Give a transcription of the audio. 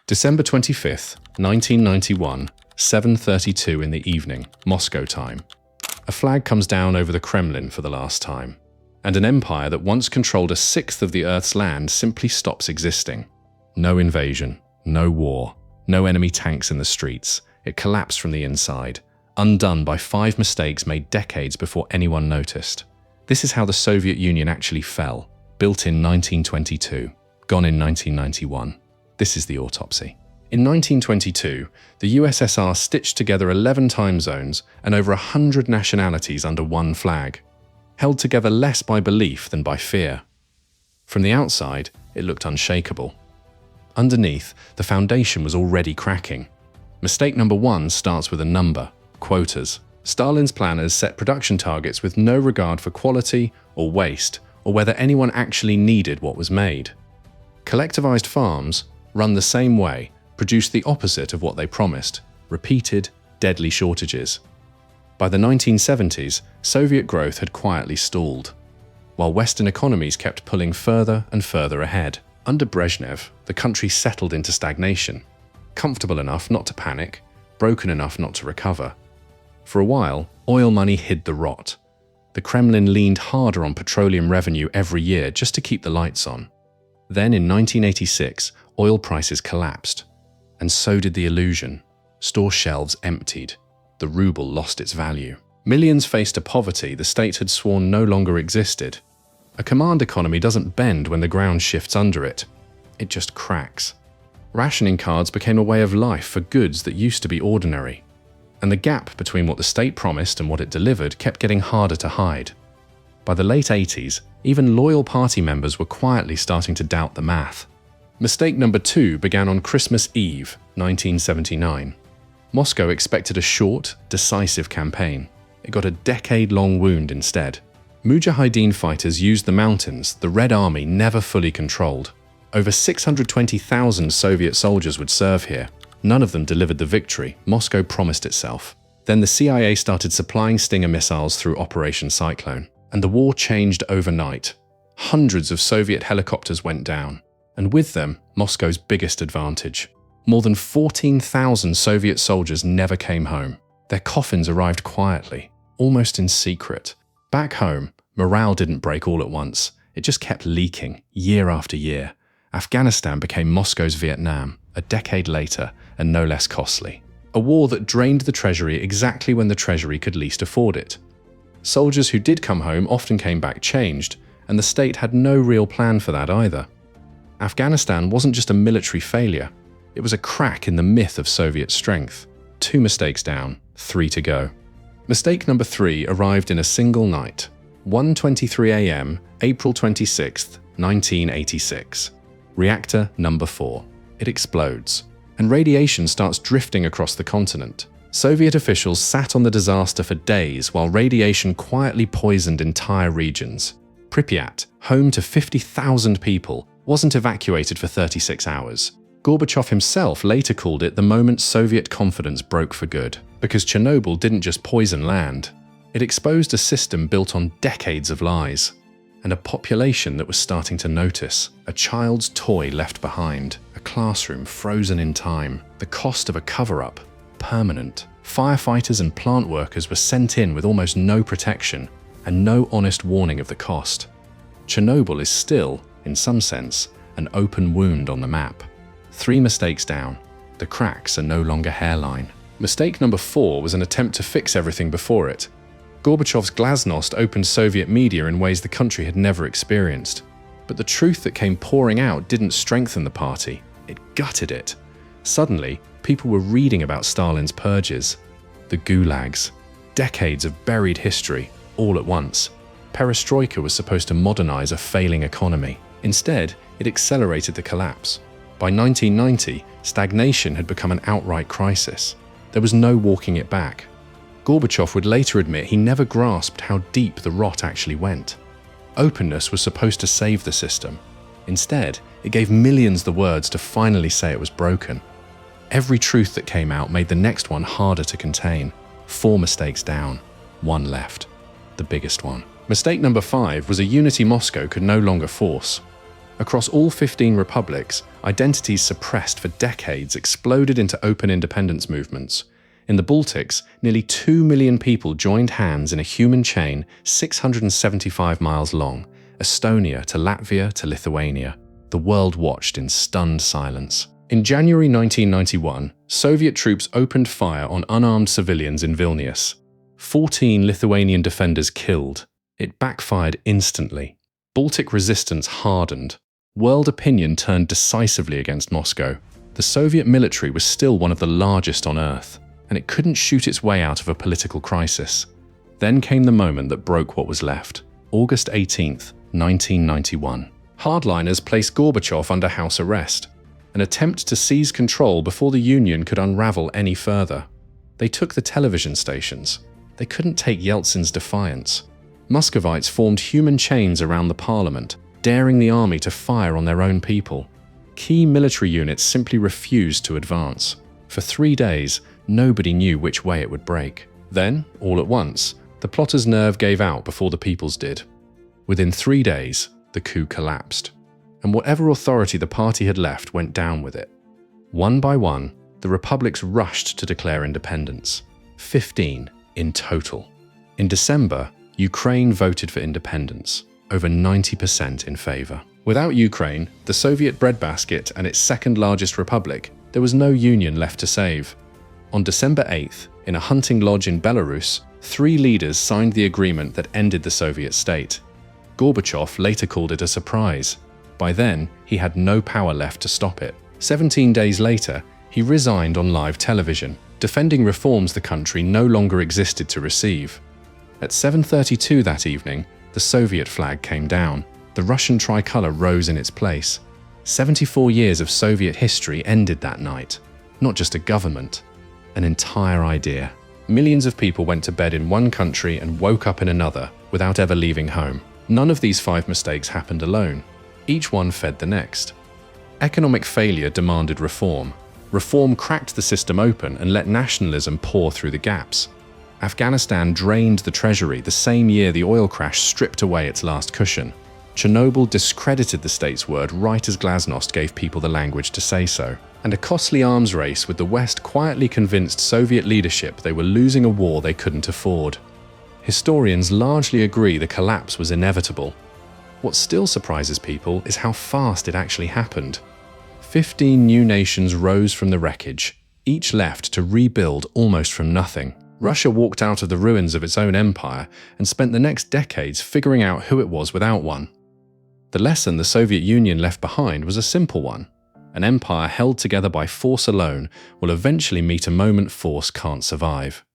December 25th, 1991, 7:32 in the evening, Moscow time. A flag comes down over the Kremlin for the last time, and an empire that once controlled a sixth of the Earth's land simply stops existing. No invasion, no war, no enemy tanks in the streets. It collapsed from the inside, undone by 5 mistakes made decades before anyone noticed. This is how the Soviet Union actually fell, built in 1922, gone in 1991. This is the autopsy. In 1922, the USSR stitched together 11 time zones and over 100 nationalities under one flag, held together less by belief than by fear. From the outside, it looked unshakable. Underneath, the foundation was already cracking. Mistake number 1 starts with a number: quotas. Stalin's planners set production targets with no regard for quality or waste, or whether anyone actually needed what was made. Collectivized farms, run the same way, produced the opposite of what they promised: repeated, deadly shortages. By the 1970s, Soviet growth had quietly stalled, while Western economies kept pulling further and further ahead. Under Brezhnev, the country settled into stagnation, comfortable enough not to panic, broken enough not to recover. For a while, oil money hid the rot. The Kremlin leaned harder on petroleum revenue every year just to keep the lights on. Then in 1986, oil prices collapsed, and so did the illusion. Store shelves emptied. The ruble lost its value. Millions faced a poverty the state had sworn no longer existed. A command economy doesn't bend when the ground shifts under it. It just cracks. Rationing cards became a way of life for goods that used to be ordinary. And the gap between what the state promised and what it delivered kept getting harder to hide. By the late 80s, even loyal party members were quietly starting to doubt the math. Mistake number 2 began on Christmas Eve, 1979. Moscow expected a short, decisive campaign. It got a decade-long wound instead. Mujahideen fighters used the mountains the Red Army never fully controlled. Over 620,000 Soviet soldiers would serve here. None of them delivered the victory Moscow promised itself. Then the CIA started supplying Stinger missiles through Operation Cyclone, and the war changed overnight. Hundreds of Soviet helicopters went down, and with them, Moscow's biggest advantage. More than 14,000 Soviet soldiers never came home. Their coffins arrived quietly, almost in secret. Back home, morale didn't break all at once. It just kept leaking, year after year. Afghanistan became Moscow's Vietnam, a decade later, and no less costly. A war that drained the treasury exactly when the treasury could least afford it. Soldiers who did come home often came back changed, and the state had no real plan for that either. Afghanistan wasn't just a military failure. It was a crack in the myth of Soviet strength. 2 mistakes down, 3 to go. Mistake number 3 arrived in a single night. 1:23 a.m., April 26, 1986. Reactor number 4. It explodes, and radiation starts drifting across the continent. Soviet officials sat on the disaster for days while radiation quietly poisoned entire regions. Pripyat, home to 50,000 people, wasn't evacuated for 36 hours. Gorbachev himself later called it the moment Soviet confidence broke for good, because Chernobyl didn't just poison land. It exposed a system built on decades of lies, and a population that was starting to notice. A child's toy left behind, a classroom frozen in time, the cost of a cover-up, permanent. Firefighters and plant workers were sent in with almost no protection, and no honest warning of the cost. Chernobyl is still, in some sense, an open wound on the map. 3 mistakes down. The cracks are no longer hairline. Mistake number 4 was an attempt to fix everything before it. Gorbachev's Glasnost opened Soviet media in ways the country had never experienced. But the truth that came pouring out didn't strengthen the party. It gutted it. Suddenly, people were reading about Stalin's purges, the gulags, decades of buried history, all at once. Perestroika was supposed to modernize a failing economy. Instead, it accelerated the collapse. By 1990, stagnation had become an outright crisis. There was no walking it back. Gorbachev would later admit he never grasped how deep the rot actually went. Openness was supposed to save the system. Instead, it gave millions the words to finally say it was broken. Every truth that came out made the next one harder to contain. 4 mistakes down, 1 left. The biggest one. Mistake number 5 was a unity Moscow could no longer force. Across all 15 republics, identities suppressed for decades exploded into open independence movements. In the Baltics, nearly 2 million people joined hands in a human chain 675 miles long, Estonia to Latvia to Lithuania. The world watched in stunned silence. In January 1991, Soviet troops opened fire on unarmed civilians in Vilnius. 14 Lithuanian defenders killed. It backfired instantly. Baltic resistance hardened. World opinion turned decisively against Moscow. The Soviet military was still one of the largest on Earth, and it couldn't shoot its way out of a political crisis. Then came the moment that broke what was left. August 18, 1991. Hardliners placed Gorbachev under house arrest, an attempt to seize control before the Union could unravel any further. They took the television stations. They couldn't take Yeltsin's defiance. Muscovites formed human chains around the parliament, daring the army to fire on their own people. Key military units simply refused to advance. For 3 days, nobody knew which way it would break. Then, all at once, the plotters' nerve gave out before the people's did. Within 3 days, the coup collapsed, and whatever authority the party had left went down with it. One by one, the republics rushed to declare independence. 15 in total. In December, Ukraine voted for independence, over 90% in favor. Without Ukraine, the Soviet breadbasket and its second-largest republic, there was no union left to save. On December 8th, in a hunting lodge in Belarus, 3 leaders signed the agreement that ended the Soviet state. Gorbachev later called it a surprise. By then, he had no power left to stop it. 17 days later, he resigned on live television, defending reforms the country no longer existed to receive. At 7:32 that evening, the Soviet flag came down. The Russian tricolour rose in its place. 74 years of Soviet history ended that night. Not just a government, an entire idea. Millions of people went to bed in one country and woke up in another without ever leaving home. None of these 5 mistakes happened alone. Each one fed the next. Economic failure demanded reform. Reform cracked the system open and let nationalism pour through the gaps. Afghanistan drained the treasury the same year the oil crash stripped away its last cushion. Chernobyl discredited the state's word right as Glasnost gave people the language to say so. And a costly arms race with the West quietly convinced Soviet leadership they were losing a war they couldn't afford. Historians largely agree the collapse was inevitable. What still surprises people is how fast it actually happened. 15 new nations rose from the wreckage, each left to rebuild almost from nothing. Russia walked out of the ruins of its own empire and spent the next decades figuring out who it was without one. The lesson the Soviet Union left behind was a simple one. An empire held together by force alone will eventually meet a moment force can't survive.